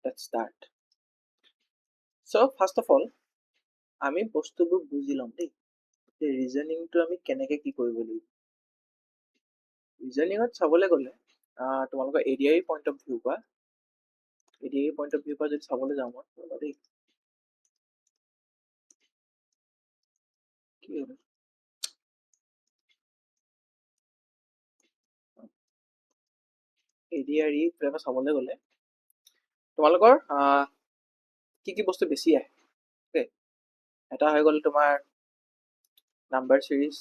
let's start. So first of all আমি বস্তুবোৰ বুজি লম দেই ৰিজনিংটো আমি কেনেকে কি কৰিব লাগিব ৰিজনিঙত চাবলৈ গ'লে তোমালোকৰ এডিআই পইণ্ট অফ ভিউ পৰা যদি চাবলৈ যাওঁ মই দেই কি হ'ব এডিআই পৰা চাবলৈ গ'লে তোমালোকৰ কি বস্তু বেছি আহে ওকে এটা হৈ গ'ল তোমাৰ নাম্বাৰ সিৰিজ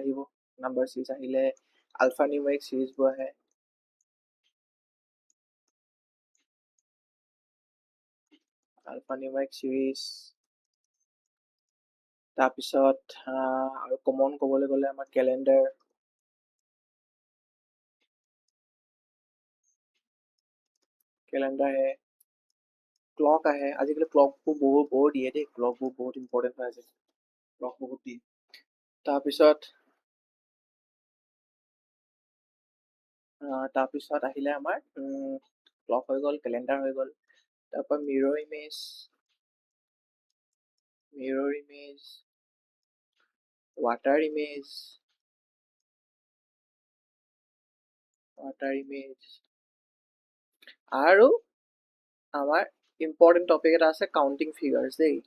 আহিব নাম্বাৰ সিৰিজ আহিলে আলফা নিউমেৰিক সিৰিজবোৰ আহে আলফা নিউমেৰিক সিৰিজ তাৰপিছত আৰু কমন ক'বলৈ গ'লে আমাৰ কেলেণ্ডাৰ আহে ক্লক আহে আজিকালি ক্লকবোৰ বহুত দিয়ে দেই ক্লকবোৰ বহুত ইম্পৰ্টেণ্ট হৈ আছে ক্লক বহুত দিয়ে তাৰপিছত আহিলে আমাৰ ক্লক হৈ গ'ল কেলেণ্ডাৰ হৈ গ'ল তাৰপৰা মিৰৰ ইমেজ ৱাটাৰ ইমেজ আৰু আমাৰ ইম্পৰ্টেণ্ট টপিক এটা আছে কাউণ্টিং ফিগাৰ্ছ দেই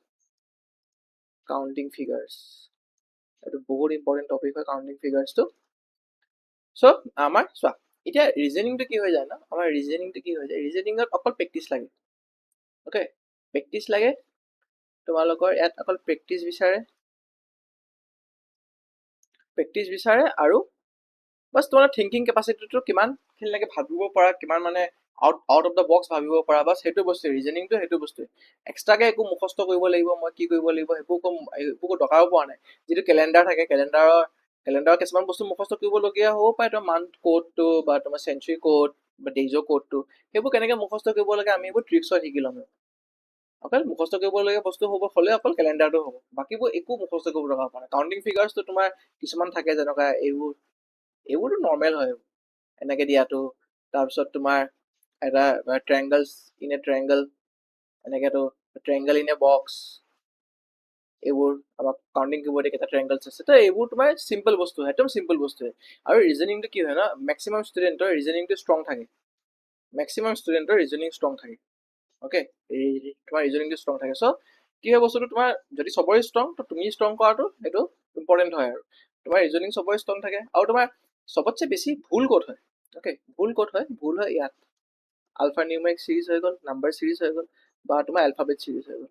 এইটো বহুত ইম্পৰ্টেণ্ট টপিক হয় কাউণ্টিং ফিগাৰ্ছটো চ' আমাৰ চোৱা এতিয়া ৰিজনিংটো কি হৈ যায় ন আমাৰ ৰিজনিঙত অকল প্ৰেক্টিচ লাগে অ'কে প্ৰেক্টিচ লাগে তোমালোকৰ ইয়াত অকল প্ৰেক্টিচ বিচাৰে আৰু বাছ তোমাৰ থিংকিং কেপাচিটিটো কিমানখিনিলৈকে ভাবিব পৰা কিমান মানে আউট অফ দ্য বক্স ভাবিব পৰা বাছ সেইটো বস্তু ৰিজনিংটো সেইটো বস্তুৱে এক্সট্ৰাকৈ একো মুখস্থ কৰিব লাগিব মই কি কৰিব লাগিব সেইবোৰ দৰকাৰো পোৱা নাই যিটো কেলেণ্ডাৰ থাকে কেলেণ্ডাৰৰ কিছুমান বস্তু মুখস্থ কৰিবলগীয়া হ'ব পাৰে তোমাৰ মান্থ কোডটো বা তোমাৰ চেঞ্চুৰী কোড বা ডেইজৰ কোডটো সেইবোৰ কেনেকৈ মুখস্থ কৰিব লাগে আমি এইবোৰ ট্ৰিক্সত শিকি ল'ম অকল মুখস্থ কৰিবলগীয়া বস্তু হ'ব হ'লে অকল কেলেণ্ডাৰটো হ'ব বাকীবোৰ একো মুখস্থ কৰিব দৰকাৰ হোৱা নাই কাউণ্টিং ফিগাৰ্ছটো তোমাৰ কিছুমান থাকে যেনেকুৱা এইবোৰতো নৰ্মেল হয় এনেকৈ দিয়াটো তাৰপিছত তোমাৰ এটা ট্ৰায়েংগলছ ইন এ ট্ৰায়েংগল এনেকৈতো ট্ৰায়েংগল ইন এ বক্স এইবোৰ আমাক কাউণ্টিং কৰিব দিয়ে কেইটা ট্ৰায়েংগলছ আছে তো এইবোৰ তোমাৰ চিম্পল বস্তু হয় একদম চিম্পল বস্তুৱে আৰু ৰিজনিংটো কি হয় ন মেক্সিমাম ষ্টুডেণ্টৰ ৰিজনিংটো ষ্ট্ৰং থাকে অ'কে তোমাৰ ৰিজনিংটো ষ্ট্ৰং থাকে চ' কি হয় বস্তুটো তোমাৰ যদি চবৰে ষ্ট্ৰং তো তুমি ষ্ট্ৰং কৰাটো সেইটো ইম্পৰ্টেণ্ট হয় আৰু তোমাৰ ৰিজনিং চবৰে ষ্ট্ৰং থাকে আৰু তোমাৰ চবতছে বেছি ভুল ক'ত হয় অ'কে ভুল হয় ইয়াত আলফা নিউমেৰিক সিৰিজ হৈ গ'ল নাম্বাৰ সিৰিজ হৈ গ'ল বা তোমাৰ এলফাবেট সিৰিজ হৈ গ'ল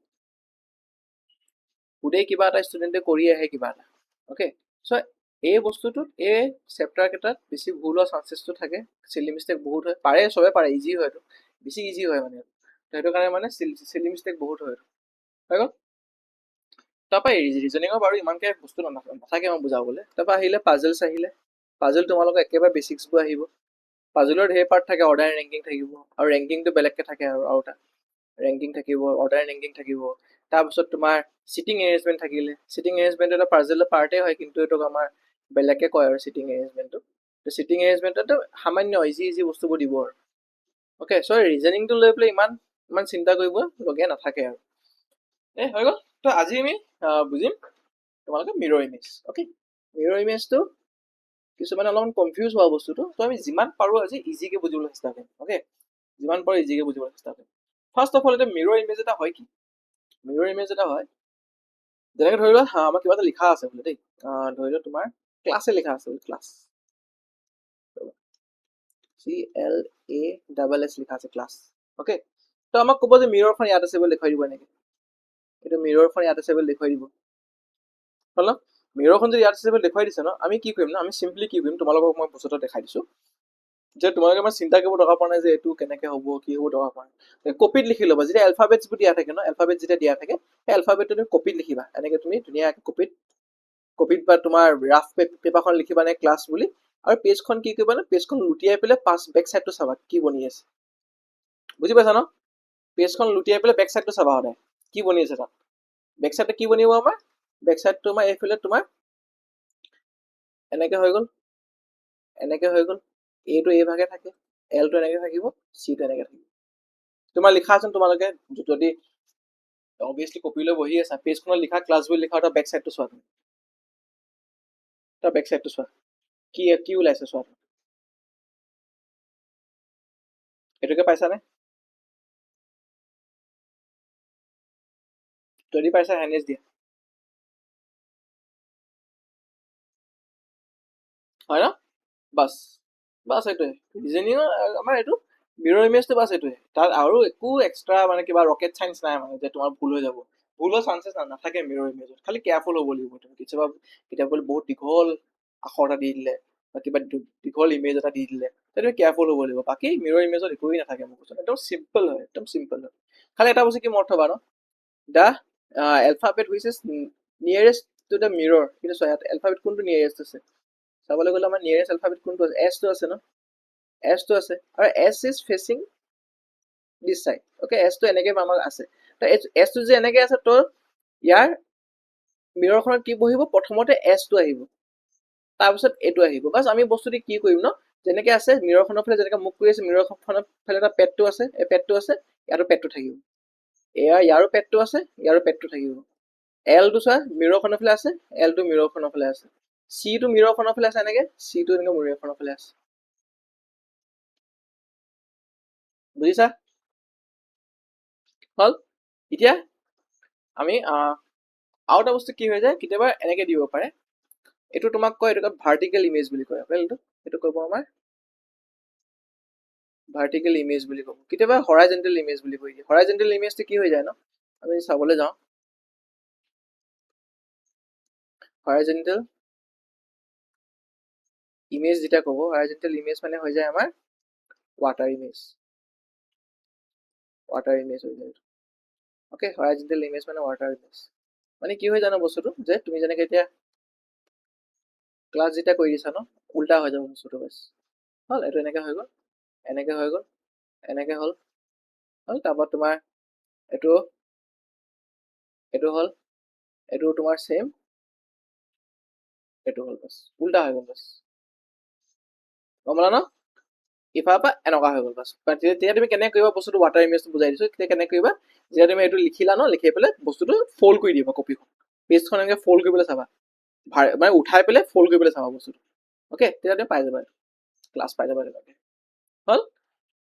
গোটেই কিবা এটা ষ্টুডেণ্টে কৰি আহে কিবা এটা অ'কে চ' এই বস্তুটোত এই চেপ্টাৰ কেইটাত বেছি ভুল হোৱা চান্সেছটো থাকে চিলি মিষ্টেক বহুত হয় চবে পাৰে ইজি হয়তো বেছি ইজি হয় মানে সেইটো কাৰণে মানে চিলি মিষ্টেক বহুত হয় হৈ গ'ল তাৰপৰা ৰিজনিঙৰ বাৰু ইমানকৈ বস্তু নাথাকে মই বুজাবলৈ তাৰপৰা আহিলে পাজল তোমালোকৰ একেবাৰে বেচিক্সবোৰ আহিব পাজলৰ ধেৰ পাৰ্ট থাকে অৰ্ডাৰ ৰেংকিং থাকিব আৰু ৰেংকিংটো বেলেগকৈ থাকে আৰু এটা ৰেংকিং থাকিব অৰ্ডাৰ ৰেংকিং থাকিব তাৰপিছত তোমাৰ চিটিং এৰেঞ্জমেণ্ট থাকিলে চিটিং এৰেঞ্জমেণ্ট এটা পাজলৰ পাৰ্টেই হয় কিন্তু এইটোক আমাৰ বেলেগকৈ কয় আৰু চিটিং এৰেঞ্জমেণ্টটো তো চিটিং এৰেঞ্জমেণ্টতো সামান্য ইজি বস্তুবোৰ দিব আৰু অ'কে চ' ৰিজনিংটো লৈ পেলাই ইমান চিন্তা কৰিবলগীয়া নাথাকে আৰু হৈ গ'ল তো আজি আমি বুজিম তোমালোকে মিৰৰ ইমেজ অ'কে মিৰৰ ইমেজটো কিছুমানে অলপমান কনফিউজ হোৱা বস্তুটো তো আমি যিমান পাৰোঁ আজি ইজিকৈ বুজিবলৈ চেষ্টা কৰিম অ'কে যিমান পাৰোঁ ইজিকৈ বুজিবলৈ চেষ্টা কৰিম ফাৰ্ষ্ট অফ অল এটা মিৰৰ ইমেজ এটা হয় কি মিৰৰ ইমেজ এটা হয় যেনেকৈ ধৰি লোৱা আমাৰ কিবা এটা লিখা আছে বোলে দেই ধৰি লোৱা তোমাৰ ক্লাছে লিখা আছে বোলে ক্লাছ CLASS লিখা আছে ক্লাছ অ'কে তো আমাক ক'ব যে মিৰৰখন ইয়াত আছে বুলি দেখুৱাই দিব এনেকৈ এইটো মিৰৰখন ইয়াত আছে বুলি দেখুৱাই দিব হ'ল ন মিৰৰখন যদি ইয়াত আছে বুলি দেখুৱাই দিছে ন আমি কি কৰিম ন আমি চিম্পলি কি কৰিম তোমালোকক মই বস্তুটো দেখাই দিছোঁ যে তোমালোকে আমাৰ চিন্তা কৰিব দৰকাৰ পৰা নাই যে এইটো কেনেকৈ হ'ব কি হ'ব দৰকাৰ পৰা নাই কপিত লিখি ল'বা যেতিয়া এলফাবেটছবোৰ দিয়া থাকে ন এলফাবেট যেতিয়া দিয়া থাকে সেই এলফাবেটটো তুমি কপিত লিখিবা এনেকৈ তুমি ধুনীয়াকৈ কপিত বা তোমাৰ ৰাফ পেপাৰখন লিখিবা নে ক্লাছ বুলি আৰু পেজখন কি কৰিবা নে পেজখন লুটিয়াই পেলাই বেক চাইডটো চাবা কি বনি আছে বুজি পাইছা ন পেজখন লুটিয়াই পেলাই বেক চাইডটো চাবা সদায় কি বনি আছে তাত বেক চাইডটো কি বনিব আমাৰ বেক চাইডটো আমাৰ এইফালে তোমাৰ এনেকৈ হৈ গ'ল এনেকে হৈ গ'ল, এটো এই ভাগে থাকে, এলটো এনেকে থাকিব, চিটো এনেকে থাকিব। তোমাৰ লিখা আছে তোমালোকে যদি অবভিয়াছলি কপি লৈ বহি আছা, পেজখনত লিখা ক্লাছ বুলি লিখা, তাৰ বেক চাইডটো চোৱা, তাৰ বেক চাইডটো চোৱা, কি কি ওলাইছে চোৱা, এইটোকে পাইছানে? যদি পাইছা হেণ্ডেজ দিয়া, হয় ন? বাছ বাছ এইটোৱে ৰিজনিঙৰ আমাৰ এইটো মিৰৰ ইমেজটো, বাছ এইটোৱে। তাত আৰু একো এক্সট্ৰা মানে কিবা ৰকেট চাইন্স নাই মানে যে তোমাৰ ভুল হৈ যাব। ভুল হোৱাৰ চান্সেছ নাথাকে মিৰৰ ইমেজত, খালি কেয়াৰফুল হ'ব লাগিব তুমি। কেতিয়াবা বহুত দীঘল আখৰ এটা দি দিলে বা কিবা দীঘল ইমেজ এটা দি দিলে, তুমি কেয়াৰফুল হ'ব লাগিব। বাকী মিৰৰ ইমেজত একোৱেই নাথাকে মোৰ কৈছোঁ, একদম চিম্পল হয়, একদম চিম্পল হয়। খালি এটা বস্তু কি মনত থবা ন, the alphabet which is nearest to the mirror, কিন্তু চোৱা ইয়াত এলফাবেট কোনটো নিয়েৰেষ্ট আছে, চাবলৈ গ'লে আমাৰ নিয়েৰেষ্ট এলফাবেট কোনটো আছে, এছটো আছে ন, এছটো আছে, আৰু S is facing this side, okay, এছটো এনেকে আমাৰ আছে। তো এছটো যে এনেকে আছে, তো ইয়াৰ মিৰৰখনত কি বহিব, প্ৰথমতে এছটো আহিব, তাৰপিছত এইটো আহিব। বাছ আমি বস্তুটো কি কৰিম ন, যেনেকে আছে মিৰৰখনৰ ফালে যেনেকে মুখ কৰি আছে, মিৰৰখনৰ ফালে এটা পেটটো আছে, এই পেটটো আছে, ইয়াতো পেটটো থাকিব, ইয়াৰো পেটটো আছে, ইয়াৰো পেটটো থাকিব। এলটো চোৱা মিৰৰখনৰ ফালে আছে, এলটো মিৰৰখনৰ ফালে আছে, চিটো মিৰৰখনৰ ফালে আছে, এনেকে চিটো এনেকে মিৰৰখনৰ ফালে আছে। বুজিছা? হল। এতিয়া আমি আৰু এটা বস্তু কি হৈ যায়, কেতিয়াবা এনেকে দিব পাৰে, এইটো তোমাক কয়, এইটো ভাৰ্টিকেল ইমেজ বুলি কয়, এইটো ক'ব আমাৰ ভাৰ্টিকেল ইমেজ বুলি ক'ব, কেতিয়াবা হৰাইজেণ্টেল ইমেজ বুলি কৈ দিয়ে। হৰাইজেণ্টেল ইমেজটো কি হৈ যায় ন, আমি চাবলৈ যাওঁ, হৰাইজেণ্টেল ইমেজ যেতিয়া ক'ব, হৰাইজেণ্টেল ইমেজ মানে হৈ যায় আমাৰ ৱাটাৰ ইমেজ, ৱাটাৰ ইমেজ হৈ যায়। অ'কে, হৰাইজেণ্টেল ইমেজ মানে ৱাটাৰ ইমেজ। মানে কি হয় জানো বস্তুটো, যে তুমি যেনেকে এতিয়া ক্লাছ যেতিয়া কৰি দিছা ন, উল্টা হৈ যাব বস্তুটো, বাছ হ'ল, এইটো এনেকে হৈ গ'ল, এনেকে হৈ গ'ল, এনেকে হ'ল, হ'ল, তাৰপৰা তোমাৰ এইটো এইটো হ'ল, এইটো তোমাৰ চেম, এইটো হ'ল, বাছ উল্টা হৈ গ'ল, বাছ গম পালা ন? ইফালৰ পৰা এনেকুৱা হৈ গ'ল, বাছ। তেতিয়া তুমি কেনেকে কৰিবা বস্তুটো, ৱাটাৰ ইমেজটো বুজাই দিছো, তেতিয়া কেনেকে কৰিবা, যেতিয়া তুমি এইটো লিখিলা ন, লিখি পেলাই বস্তুটো ফল্ড কৰি দিবা, কপিখন পেজখন এনেকে ফল্ড কৰিবলৈ চাবা, মানে উঠাই পেলাই ফল্ড কৰিবলৈ চাবা বস্তুটো, অ'কে, তেতিয়া তুমি পাই যাবা, ক্লাছ পাই যাবা তেনেকে। হ'ল।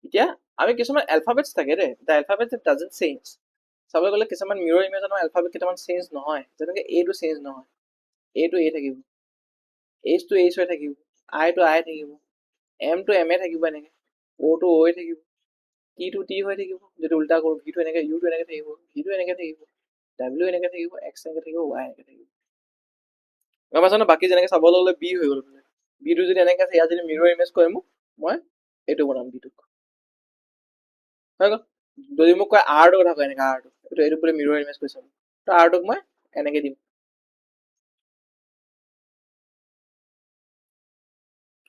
এতিয়া আমি কিছুমান এলফাবেটছ থাকে দেই, দ্য এলফাবেট ডাজন্ট চেঞ্জ। চাবলৈ গ'লে কিছুমান মিৰৰ ইমেজত আমাৰ এলফাবেট কেইটামান চেঞ্জ নহয়, যেনেকে এটো চেঞ্জ নহয়, এটো এ থাকিব, এইচটো এইচ হৈ থাকিব, আইটো আই থাকিব, এমটো এম এ থাকিব, এনেকে অ'টো অ' থাকিব, টিটো টি হৈ থাকিব, যদি উল্টা কৰোঁ, ভিটো এনেকে, ইউটো এনেকে থাকিব, ভিটো এনেকে থাকিব, ডাব্লিউ এনেকে থাকিব, এক্স এনেকে থাকিব, ৱাই এনেকে থাকিব। গম পাইছা ন? বাকী যেনেকে চাবলৈ গ'লে বি হৈ গ'ল, বিটো যদি এনেকে আছে, ইয়াত যদি মিৰৰ ইমেজ কৰে মোক, মই এইটো বনাম বিটোক, হৈ গ'ল। যদি মোক কয় আৰটোৰ কথা কয়, এনেকে আৰটো, এইটো বোলে মিৰৰ ইমেজ কৈছে, তো আৰটোক মই এনেকে দিম।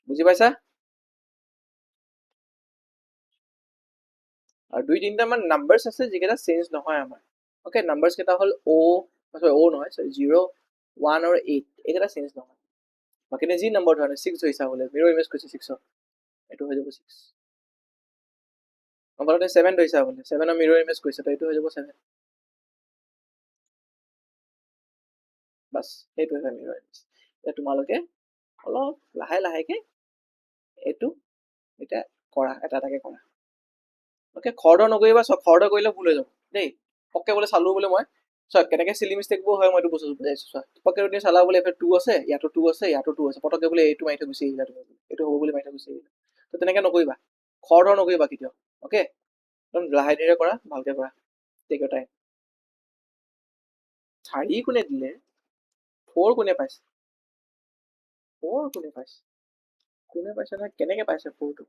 বুজি পাইছা? আৰু দুই তিনিটামান নাম্বাৰ্ছ আছে যিকেইটা চেঞ্জ নহয় আমাৰ, অ'কে, নাম্বাৰ্ছ কেইটা হ'ল অ' নহয়, চৰি 0, 1 আৰু 8, এইকেইটা চেঞ্জ নহয়। বাকী যি নম্বৰ ধৰা 6 ধৰিছা বোলে, মিৰৰ ইমেজ কৈছে 6ৰ, এইটো হৈ যাব 6। গম পালা? 7 ধৰিছা বোলে, 7ৰ মিৰৰ ইমেজ কৈছে, তো এইটো হৈ যাব 7। বাছ সেইটোৱে হয় মিৰৰ ইমেজ। এতিয়া তোমালোকে অলপ লাহে লাহেকে এইটো এতিয়া কৰা, এটা এটাকে কৰা, অ'কে। খৰধৰ নকৰিবা, চব খৰধৰ কৰিলে ভুল হৈ যাব দেই। পককে বোলে চালো বোলে মই, চোৱা কেনেকে চিলি মিষ্টেকবোৰ হয়, মই এইটো বস্তু বুজাইছো। চোৱা পককে তুমি চালা বোলে, এইটো 2 আছে, ইয়াতো 2 আছে, ইয়াতো 2 আছে, পটককে বোলে এইটো মাৰি থৈ গুচি আহিলা, তুমি এইটো হ'ব বুলি মাৰি থৈ গুচি আহিলা, তো তেনেকে নকৰিবা, খৰধৰ নকৰিবা কেতিয়াও, অ'কে। একদম লাহে ধীৰে কৰা, ভালকে কৰা, টেক ইউৰ টাইম। 3 কোনে দিলে, 4 কোনে পাইছে, 4 কোনে পাইছে, কোনে পাইছে নহয়, কেনেকে পাইছে 4টো,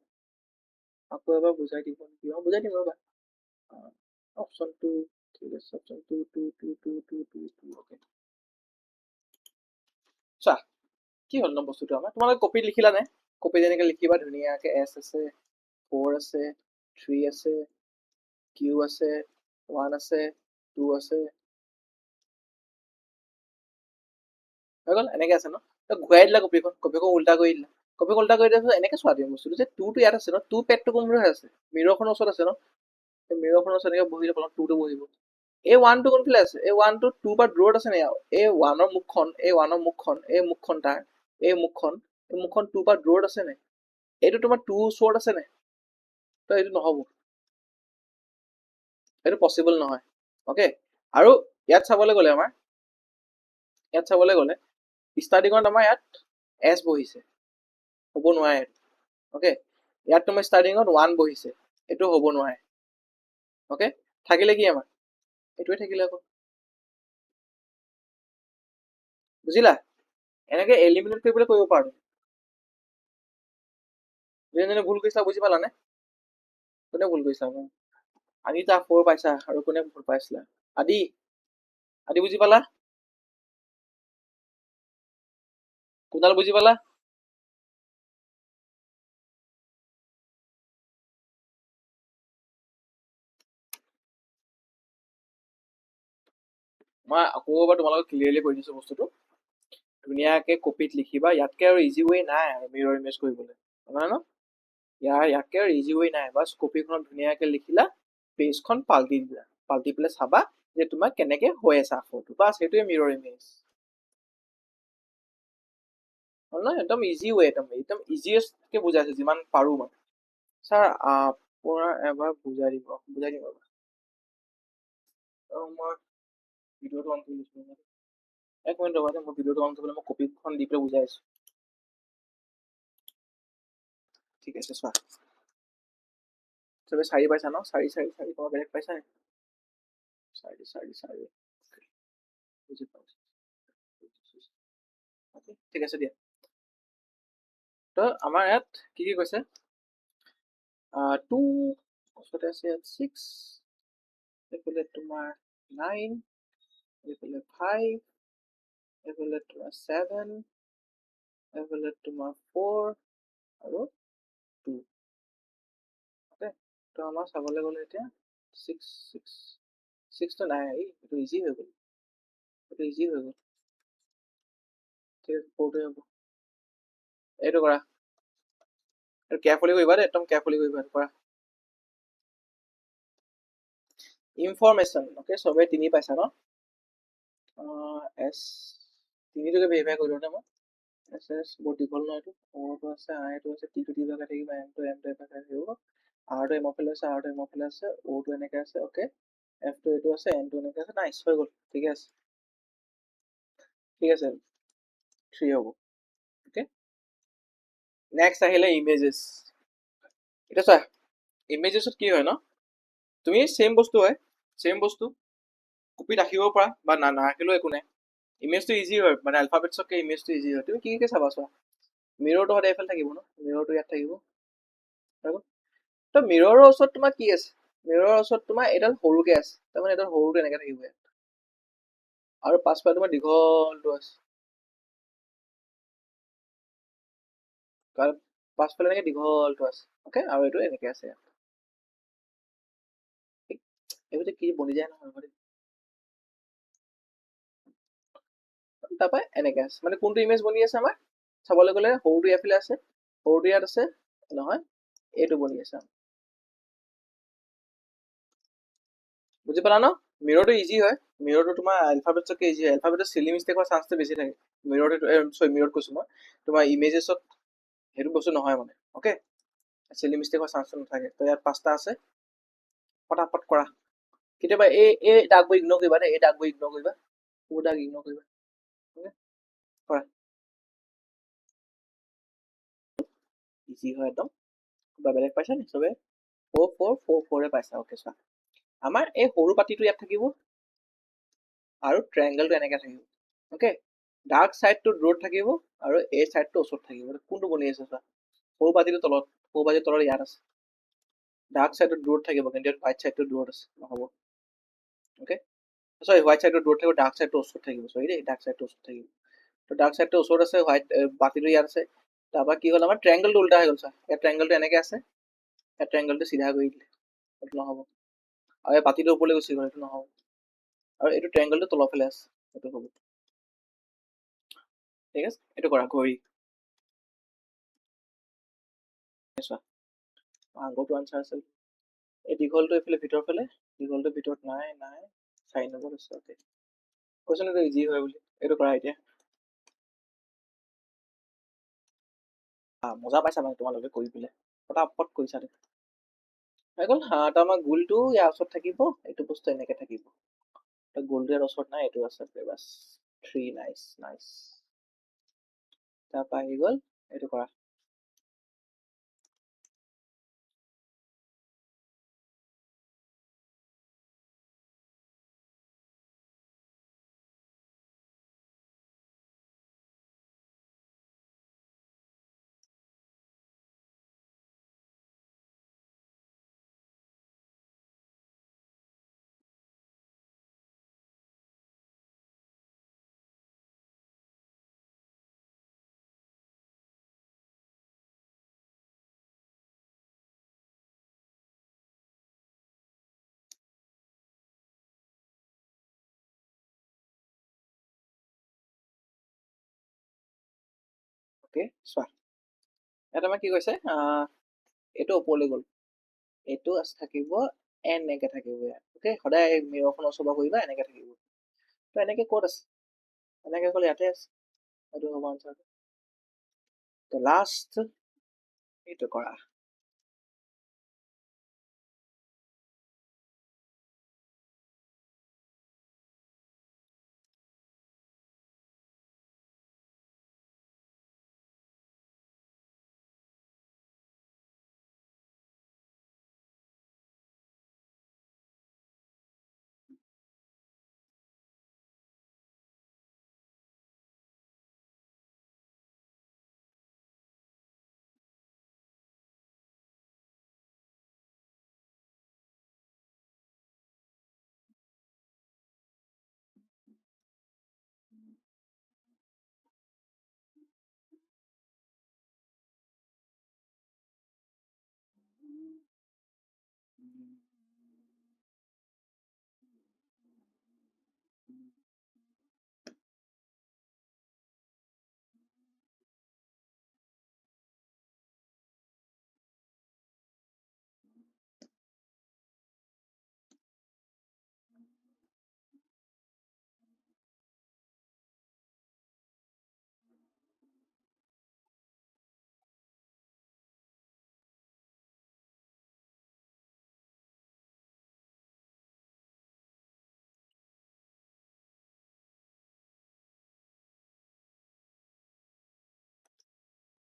আকৌ এবাৰ বুজাই দিব নেকি, বুজাই দিম ৰ'বা। অপশ্যন 2, ঠিক আছে, অপশ্যন 2, 2, 2, 2, 2, 2, 2, অ'কে। চোৱা কি হ'ল ন বস্তুটো, আমাৰ তোমালোকে কপিত লিখিলা নে? কপিত যেনেকে লিখিবা ধুনীয়াকে, এছ আছে, 4 আছে, 3 আছে, কিউ আছে, 1 আছে, 2 আছে, হৈ গ'ল, এনেকে আছে ন? ঘূৰাই দিলা কপিখন উল্টা কৰি দিলা, কপি উল্টা কৰি দিয়া এনেকে চোৱা তুমি বস্তুটো যে টুটো ইয়াত আছে ন, টু পেডটো কোনফালে আছে, মিৰৰখনৰ ওচৰত আছে ন, মিৰৰখনৰ ওচৰত এনেকে বহি যাব, টুটো বহিব। এই ওৱানটো কোনফালে আছে, এই ওৱানটো টু পৰা দূৰত আছে নে, এই ওৱানৰ মুখখন, এই ওৱানৰ মুখখন, এই মুখখন তাৰ, এই মুখখন টু পৰা দূৰত আছে নে, এইটো তোমাৰ টু ওচৰত আছে নে, তো এইটো নহ'ব, এইটো পচিবল নহয়। অ'কে, আৰু ইয়াত চাবলৈ গ'লে ষ্টাৰ্টিঙত আমাৰ ইয়াত এছ বহিছে, হ'ব নোৱাৰে। অ'কে, ইয়াত তোমাৰ ষ্টাৰ্টিঙত ওৱান বহিছে, এইটো হ'ব নোৱাৰে। অ'কে, থাকিলে কি আমাৰ এইটোৱে থাকিলে আকৌ, বুজিলা? এনেকে এলিমিনেট কৰিবলৈ কৰিব পাৰো। যোনে ভুল কৰিছা বুজি পালানে? কোনে ভুল কৰিছা? আদিতা 4 পাইছা, আৰু কোনে ভুল পাইছিলা? আদি বুজি পালা? কুণাল বুজি পালা? মই আকৌ এবাৰ তোমালোকক ক্লিয়াৰলি কৈ দিছো বস্তুটো, ধুনীয়াকে কপিত লিখিবা, ইয়াতকে আৰু ইজি ৱে নাই আৰু মিৰৰ ইমেজ কৰিবলৈ, নহয় ন? ইয়াতকে আৰু ইজি ৱে নাই, বাছ কপিখনত ধুনীয়াকে লিখিলা, পেজখন পাল্টি দিলা, পাল্টি পেলাই চাবা যে তোমাৰ কেনেকে হৈ আছে আখৰটো, বাছ সেইটোৱে মিৰৰ ইমেজ। নহয়, একদম ইজি ৱে, একদম ইজিয়েষ্টকে বুজাইছো যিমান পাৰো মই। ছাৰ আপোনাৰ এবাৰ বুজাই দিম বাৰু। মই ভিডিঅ'টো অন কৰি লৈছো, এক মিনিট ৰ'বা, মই ভিডিঅ'টো অন কৰিবলৈ মই কপিখন দি পেলাই বুজাই আছো। ঠিক আছে, চোৱা চবে 4 পাইছা ন, 4 তোমাৰ বেলেগ পাইছা নে? 4 বুজি পাইছো, ঠিক আছে দিয়া। তো আমাৰ ইয়াত কি কি কৈছে, 2 ওচৰতে আছে, ইয়াত 6, এইফালে তোমাৰ 9, এইফালে 5, এইফালে তোমাৰ 7, এইফালে তোমাৰ 4 আৰু 2। অ'কে, তো আমাৰ চাবলৈ গ'লে এতিয়া 6 তো নাই, এইটো ইজি হৈ গ'ল, ঠিক আছে, 4টোৱে হ'ব। এইটো কৰা, এইটো কেয়াৰফুলি কৰিবা দেই, একদম কেয়াৰফুলি কৰিবা, কৰা। ইনফৰমেশ্যন, অ'কে, চবে 3 পাইছা ন? এছ 3টোকে ভেৰিফাই কৰি লওঁ মই। এছ বহুত দীঘল ন, এইটো অ'টো আছে, আইটো আছে, টিটো টি ভাগে থাকিব, এমটো ভাগে থাকিব, আৰটো এমৰফালে আছে, আৰটো এমৰফালে আছে, অ'টো এনেকে আছে, অ'কে, এফটো এইটো আছে, এনটো এনেকে আছে, নাইচ, হৈ গ'ল, ঠিকে আছে, 3 হ'ব। অ'কে, নেক্সট আহিলে ইমেজেছ। এতিয়া চোৱা, ইমেজেছত কি হয় ন, তুমি চেম বস্তু কপিত ৰাখিব পৰা বা নাৰাখিলেও একো নাই, ইমেজটো ইজি হয়, মানে এলফাবেটছতকে ইমেজটো ইজি হয়। তুমি কি চাবা, চোৱা, মিৰৰটো সদায় এইফালে থাকিব ন, মিৰৰটো ইয়াত থাকিব, তো মিৰৰৰ ওচৰত তোমাৰ কি আছে, মিৰৰৰ ওচৰত তোমাৰ এডাল সৰুকে আছে, তাৰমানে এডাল সৰুটো এনেকে থাকিব ইয়াত, আৰু পাছফালে তোমাৰ দীঘলটো আছে, পাছফালে এনেকে দীঘলটো আছে, অ'কে, আৰু এইটো এনেকে আছে ইয়াত, এইবোৰ যে কি বনি যায় নহয়, তাৰপৰা এনেকে আছে, মানে কোনটো ইমেজ বনি আছে আমাৰ, চাবলৈ গ'লে সৰুটো এফালে আছে, সৰুটো ইয়াত আছে, নহয় এইটো বনি আছে, বুজি পালা ন? মিৰৰটো ইজি হয়, মিৰৰটো তোমাৰ এলফাবেটছতকে ইজি হয়, এলফাবেটত চিলি মিষ্টেক হোৱাৰ চান্সটো বেছি থাকে, মিৰৰত কৈছো মই, তোমাৰ ইমেজেছত সেইটো বস্তু নহয় মানে, অ'কে, চিলি মিষ্টেক হোৱাৰ চান্সটো নাথাকে। তো ইয়াত 5টা আছে, পটাপট কৰা। কেতিয়াবা এই ডাগবোৰ ইগনোৰ কৰিবা দেই, এই ডাগবোৰ ইগনোৰ কৰিবা, সৰু ডাগ ইগনোৰ কৰিবা, কৰা, ইজি হয় একদম। কিবা বেলেগ পাইছা নি চবে? 4 পাইছা, অ'কে, চোৱা, আমাৰ এই সৰু পাতিটো ইয়াত থাকিব, আৰু ট্ৰায়েংগলটো এনেকে থাকিব, অ'কে, ডাৰ্ক চাইডটো দূৰত থাকিব, আৰু এই চাইডটো ওচৰত থাকিব, কোনটো বনি আছে চোৱা, সৰু পাতিটো তলত, ইয়াত আছে, ডাৰ্ক চাইডটো দূৰত থাকিব, কিন্তু হোৱাইট চাইডটো দূৰত আছে, নহ'ব, অ'কে, চৰি, হোৱাইট চাইডটো দূৰত থাকিব, ডাৰ্ক চাইডটো ওচৰত থাকিব, চৰি দেই, ডাৰ্ক চাইডটো ওচৰত থাকিব, তো ডাৰ্ক চাইডটো ওচৰত আছে, হোৱাইট পাতিটো ইয়াত আছে, তাৰপৰা কি হ'ল, আমাৰ ট্ৰায়েংগলটো উল্টা হৈ গ'ল, চোৱা, ইয়াত ট্ৰায়েংগলটো এনেকে আছে, ইয়াত ট্ৰায়েংগলটো চিধা কৰি দিলে, এইটো নহ'ব, আৰু এই পাতিটো ওপৰলৈ গুচি গ'ল, এইটো নহ'ব, আৰু এইটো ট্ৰায়েংগলটো তলৰ ফালে আছে, এইটো হ'ব, ঠিক আছে, এইটো কৰা ঘড়ী, চোৱা আগৰটো আনচাৰ আছিল এই দীঘলটো এইফালে ভিতৰৰ ফালে দীঘলটো ভিতৰত নাই নাই চাই নম্বৰ আছে অ'কে কৈছিলোঁ এইটো ইজি হয় বুলি এইটো কৰা এতিয়া মজা পাইছা মানে তোমালোকে কৰি পেলাই পটাপট কৰিছা দেখোন হৈ গ'ল তো আমাৰ গোলটো ইয়াৰ ওচৰত থাকিব এইটো বস্তু এনেকে থাকিব গোলটো ইয়াৰ ওচৰত নাই এইটো আছে বাছ 3 নাইচ নাইচ তাৰপৰা আহি গ'ল এইটো কৰা অ'কে চোৱা ইয়াত আমাৰ কি কৈছে এইটো ওপৰলৈ গ'ল এইটো থাকিব এনেকে থাকিব ইয়াত অ'কে সদায় মিৰৰখনৰ ওচৰ কৰিবা এনেকে থাকিব তো এনেকে ক'ত আছে এনেকে গ'ল ইয়াতে আছে এইটো হ'ব আনচাৰটো তো লাষ্ট এইটো কৰা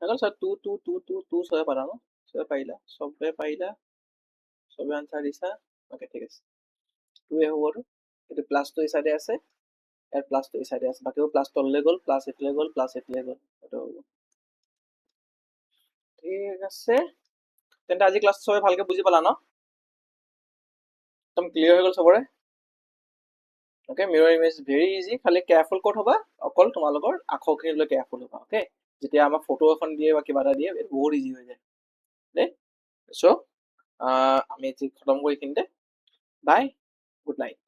চব চবে পালা ন চবে পাৰিলা চবে আনচাৰ দিছা অ'কে ঠিক আছে 2 হ'বতো এইটো প্লাছটো এই চাইডে আছে ইয়াৰ প্লাছটো এই চাইডে আছে বাকীবোৰ প্লাছ তললৈ গ'ল প্লাছ এইফালে গ'ল প্লাছ এইফালে গ'ল এইটো হ'ব ঠিক আছে তেন্তে আজি ক্লাছ চবে ভালকে বুজি পালা ন একদম ক্লিয়াৰ হৈ গ'ল চবৰে অ'কে মিৰৰ ইমেজ ভেৰি ইজি খালি কেয়াৰফুল ক'ত হ'বা অকল তোমালোকৰ আখৰখিনিলৈ কেয়াৰফুল হ'বা অ'কে যেতিয়া আমাক ফটো এখন দিয়ে বা কিবা এটা দিয়ে বহুত ইজি হৈ যায় দেই চ' আমি আজি খতম কৰি এইখিনিতে বাই গুড নাইট